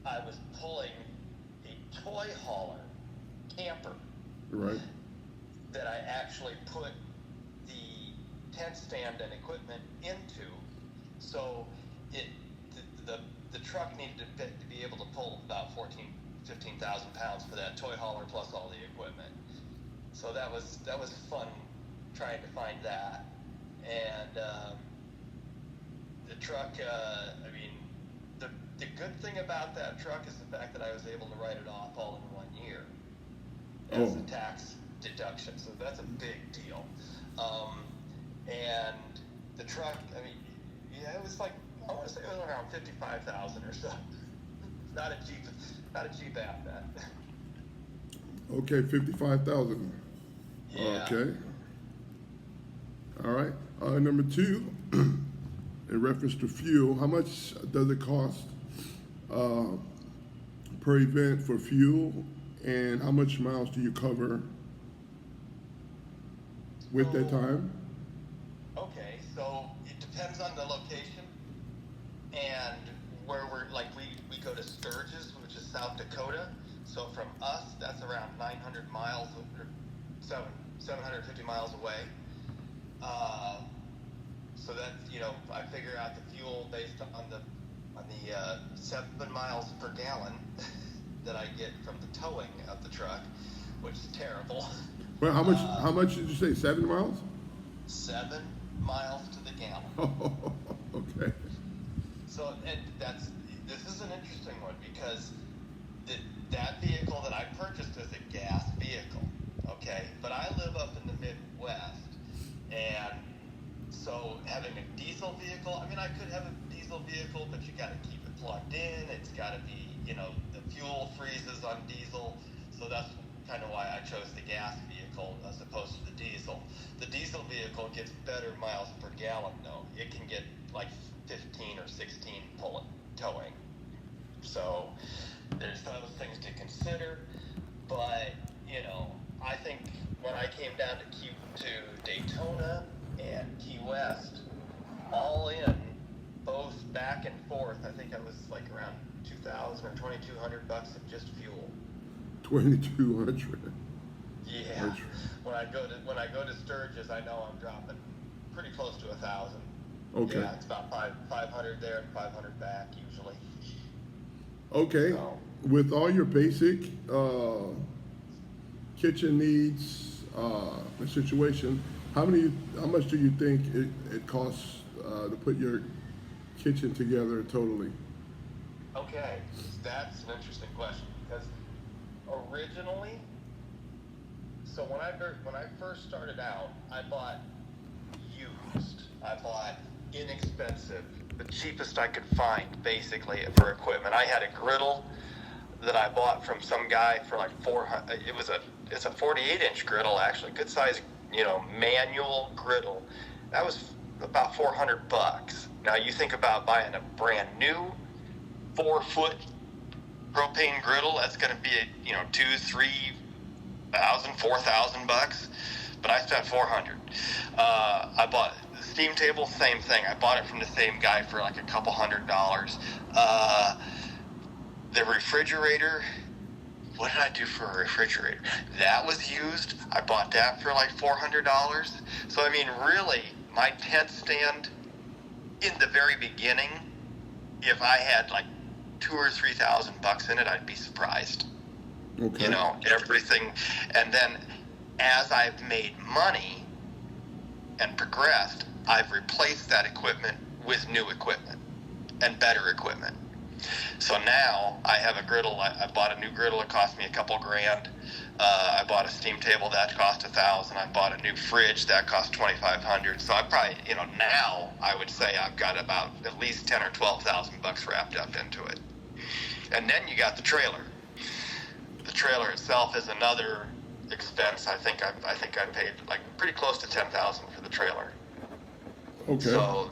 I was pulling a toy hauler camper Right. that I actually put the tent stand and equipment into. So it the truck needed to be able to pull about 15,000 pounds for that toy hauler plus all the equipment. So that was fun trying to find that. And the truck, I mean, the good thing about that truck is the fact that I was able to write it off all in 1 year as a tax deduction. So that's a big deal. And the truck, I mean, yeah, it was like, I want to say it was around 55,000 or so. Not a cheap asset. Okay, 55,000. Yeah. Okay. All right. Number two, in reference to fuel, how much does it cost per event for fuel, and how much miles do you cover with that time? Okay, so it depends on the location and where we go to Sturgis, which is South Dakota. So from us, that's around 900 miles or 750 miles away. So that's, I figure out the fuel based on the 7 miles per gallon that I get from the towing of the truck, which is terrible. Well, how much did you say? 7 miles? 7 miles to the gallon. Oh, okay. So, and this is an interesting one because that vehicle that I purchased is a gas vehicle, okay? But I live up in the Midwest, and so having a diesel vehicle, I mean, I could have a diesel vehicle, but you got to keep it plugged in. It's got to be, the fuel freezes on diesel, so that's kind of why I chose the gas vehicle as opposed to the diesel. The diesel vehicle gets better miles per gallon, though. It can get like 15 or 16 towing. So there's those things to consider. But, I think when I came down to Daytona and Key West, all in, both back and forth, I think I was like around 2,000 or 2,200 bucks of just fuel. 2,200. Yeah. When I go to Sturgis, I know I'm dropping pretty close to 1,000. Okay. Yeah, it's about 500 there and 500 back usually. Okay. So, with all your basic kitchen needs, the situation, how much do you think it costs to put your kitchen together totally? okay, that's an interesting question because originally, so when I first started out, I bought used. I bought inexpensive, the cheapest I could find, basically, for equipment. I had a griddle that I bought from some guy for like 400. It's a 48-inch griddle, actually, good size, manual griddle. That was about 400 bucks. Now you think about buying a brand new 4-foot propane griddle. That's going to be 2,000, 3,000, 4,000 bucks. But I spent 400. I bought the steam table, same thing. I bought it from the same guy for like a couple $100. The refrigerator, what did I do for a refrigerator? That was used. I bought that for like $400. So I mean, really, my tent stand in the very beginning, if I had like 2,000 or 3,000 bucks in it, I'd be surprised. Okay. Everything. And then as I've made money and progressed, I've replaced that equipment with new equipment and better equipment. So now I have a griddle. I bought a new griddle. It cost me a couple grand. I bought a steam table that cost $1,000. I bought a new fridge that cost $2,500. So I probably, now I would say I've got about at least 10 or 12,000 bucks wrapped up into it. And then you got the trailer. The trailer itself is another expense. I think I paid like pretty close to $10,000 for the trailer. Okay. So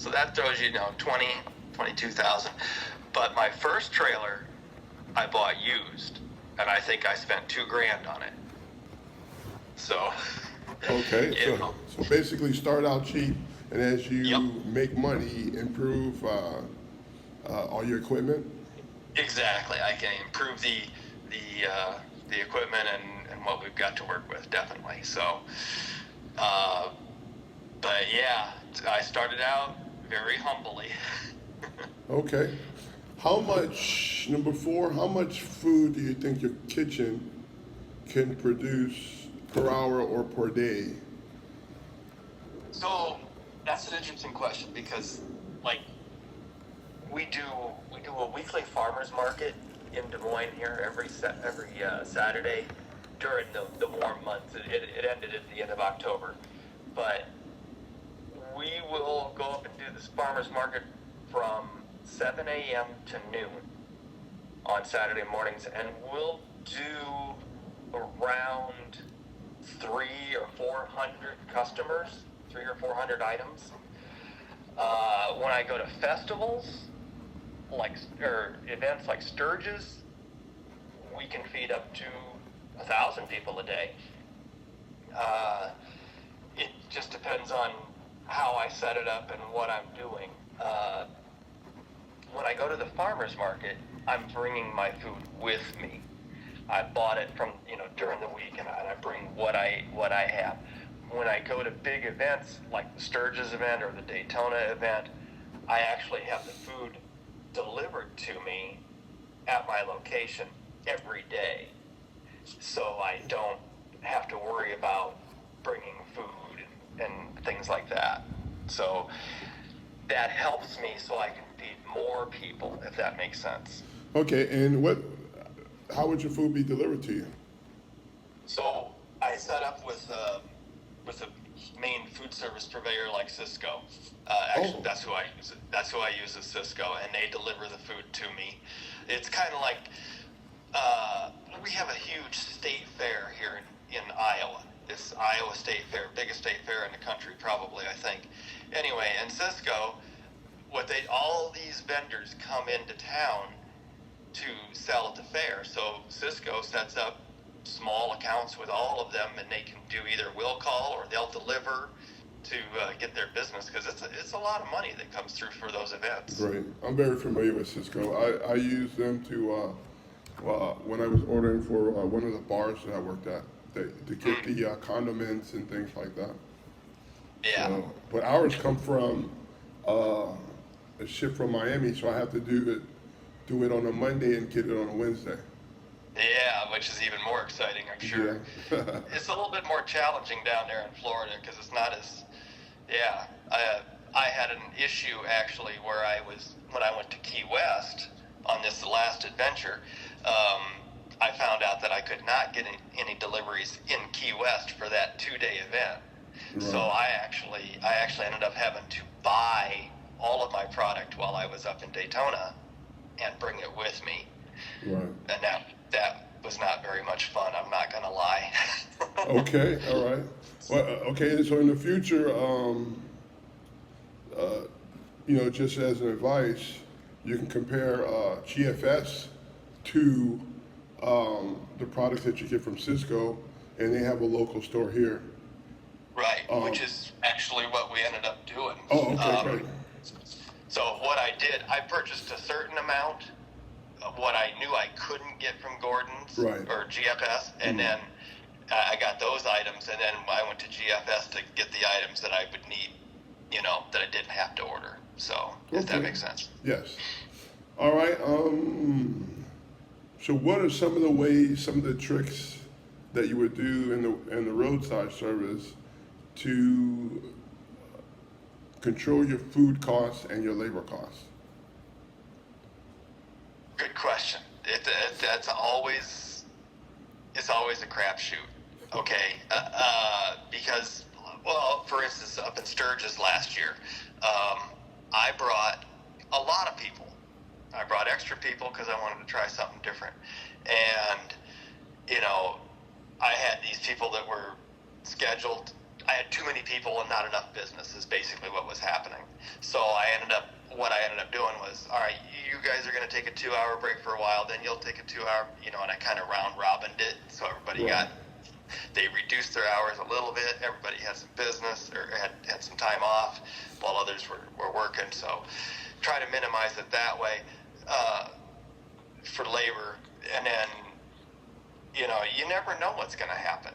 that throws you, 22,000. But my first trailer I bought used, and I think I spent $2,000 on it. So. Okay. So basically, start out cheap, and as you Yep. make money, improve all your equipment. Exactly. I can improve the equipment and what we've got to work with, definitely. So, uh, but yeah, I started out very humbly. Okay. How much, number four, how much food do you think your kitchen can produce per hour or per day? So that's an interesting question because, like, we do a weekly farmers market in Des Moines here every Saturday during the warm months. It ended at the end of October, but we will go up and do this farmers market from 7 a.m. to noon on Saturday mornings, and we'll do around 3 or 400 items. When I go to festivals, or events like Sturgis, we can feed up to 1,000 people a day. It just depends on how I set it up and what I'm doing. When I go to the farmer's market, I'm bringing my food with me. I bought it from, during the week, and I bring what I have. When I go to big events like the Sturgis event or the Daytona event, I actually have the food delivered to me at my location every day. So I don't have to worry about bringing food and things like that. So that helps me so I can feed more people, if that makes sense. Okay, and how would your food be delivered to you? So I set up with a main food service purveyor like Cisco. Actually, that's who I use. That's who I use is Cisco, and they deliver the food to me. It's kind of like we have a huge state fair here in Iowa. This Iowa State Fair, biggest state fair in the country, probably, I think. Anyway, and Cisco, all these vendors come into town to sell at the fair. So Cisco sets up small accounts with all of them, and they can do either will call or they'll deliver to get their business, because it's a lot of money that comes through for those events. Right. I'm very familiar with Cisco. I use them to, when I was ordering for one of the bars that I worked at, to get the condiments and things like that. Yeah. So, but ours come from a ship from Miami, so I have to do it on a Monday and get it on a Wednesday. Yeah, which is even more exciting, I'm sure. Yeah. It's a little bit more challenging down there in Florida because it's not as, yeah. I had an issue actually where when I went to Key West on this last adventure, I found out that I could not get any deliveries in Key West for that 2-day event. Right. So I actually ended up having to buy all of my product while I was up in Daytona and bring it with me. Right. And that was not very much fun, I'm not going to lie. Okay, all right. Well, okay, so in the future, just as an advice, you can compare GFS to the products that you get from Cisco, and they have a local store here. Right, which is actually what we ended up doing. Oh, okay, great. So what I did, I purchased a certain amount of what I knew I couldn't get from Gordon's or GFS, and then I got those items, and then I went to GFS to get the items that I would need, that I didn't have to order. So, if that makes sense. Yes. All right. So what are some of the tricks that you would do in the roadside service to control your food costs and your labor costs? Good question. It's always a crapshoot. Okay, because, well, for instance, up in Sturgis last year, I brought a lot of people. I brought extra people because I wanted to try something different, and I had these people that were scheduled. I had too many people and not enough business is basically what was happening. So what I ended up doing was, all right, you guys are going to take a 2-hour break for a while, then you'll take a 2-hour, and I kind of round robined it. So everybody they reduced their hours a little bit. Everybody had some business or had some time off while others were working. So try to minimize it that way. for labor, and then, you know, you never know what's going to happen.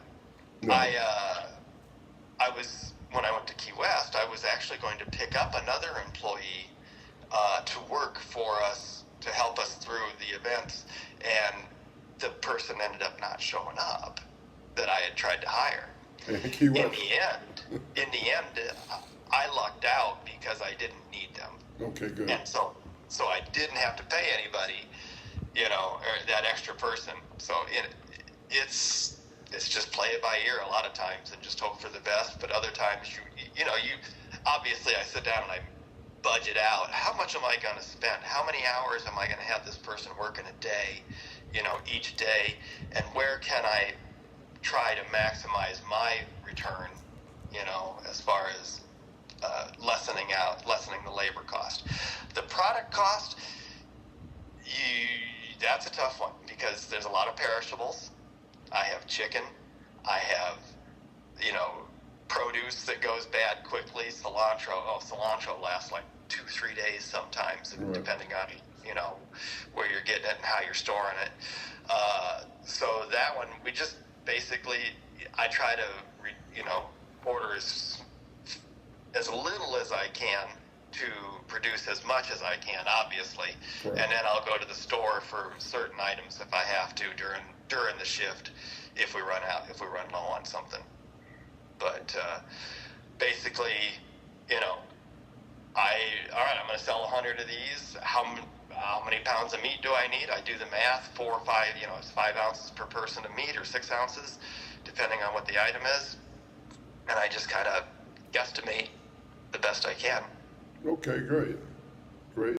No. I was, when I went to Key West, I was actually going to pick up another employee to work for us, to help us through the events, and the person ended up not showing up that I had tried to hire. Key West. In the end, I lucked out because I didn't need them. Okay, good. And so I didn't have to pay anybody, you know, or that extra person. So it's just play it by ear a lot of times and just hope for the best. But other times, you know, obviously I sit down and I budget out, how much am I going to spend? How many hours am I going to have this person working a day, you know, each day? And where can I try to maximize my return, you know, as far as lessening the labor cost. The product cost, that's a tough one because there's a lot of perishables. I have chicken. I have, you know, produce that goes bad quickly. Cilantro lasts like 2-3 days sometimes, right, depending on, you know, where you're getting it and how you're storing it. So that one, we just basically, I try to, you know, order as little as I can to produce as much as I can, obviously, right, and then I'll go to the store for certain items if I have to during the shift if we run low on something. But basically, you know, all right, I'm going to sell 100 of these. How many pounds of meat do I need? I do the math, 4 or 5, you know, it's 5 ounces per person of meat or 6 ounces, depending on what the item is. And I just kind of guesstimate the best I can. Okay, great.